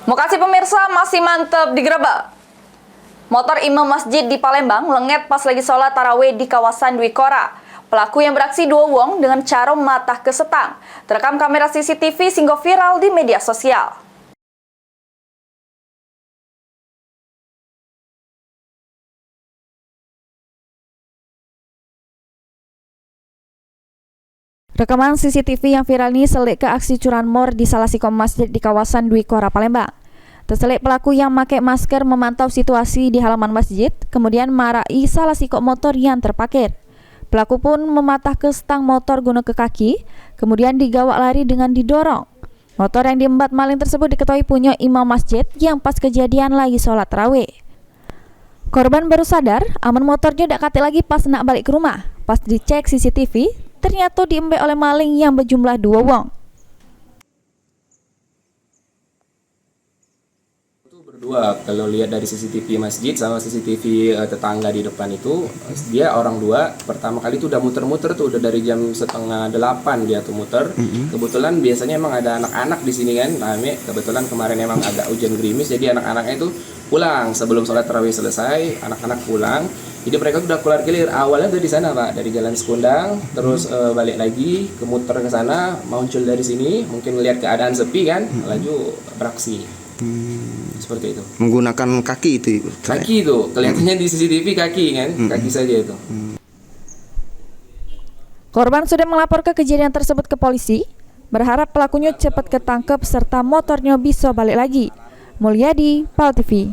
Makasih pemirsa, masih mantep digerebek. Motor imam masjid di Palembang lenget pas lagi sholat tarawih di kawasan Dwi Kora. Pelaku yang beraksi dua wong dengan cara matah ke setang. Terekam kamera CCTV sehingga viral di media sosial. Rekaman CCTV yang viral ini selik ke aksi curanmor di salah sikom masjid di kawasan Dwi Kora, Palembang. Terselik pelaku yang pakai masker memantau situasi di halaman masjid, kemudian marai salah sikok motor yang terparkir. Pelaku pun mematah ke stang motor guna ke kaki, kemudian digawak lari dengan didorong. Motor yang diembat maling tersebut diketahui punya imam masjid yang pas kejadian lagi sholat tarawih. Korban baru sadar, aman motornya tidak kate lagi pas nak balik ke rumah. Pas dicek CCTV, ternyata diembek oleh maling yang berjumlah dua wong. Berdua, kalau lihat dari CCTV masjid sama CCTV tetangga di depan itu, dia orang dua. Pertama kali tuh udah muter-muter tuh, udah dari jam 7:30 dia tuh muter. Kebetulan biasanya emang ada anak-anak di sini kan, rame. Kebetulan kemarin emang agak hujan gerimis, jadi anak-anaknya itu pulang sebelum sholat tarawih selesai. Anak-anak pulang, jadi mereka udah keluar kelir. Awalnya dari sana Pak, dari Jalan Sekundang, terus balik lagi, kemuter ke sana, muncul dari sini, mungkin melihat keadaan sepi kan, laju beraksi. Seperti itu. Menggunakan kaki itu. Kaki itu, kelihatannya di CCTV kaki kan, kaki saja itu. Korban sudah melapor ke kejadian tersebut ke polisi, berharap pelakunya cepat ketangkep serta motornya bisa balik lagi. Mulyadi, PAL TV.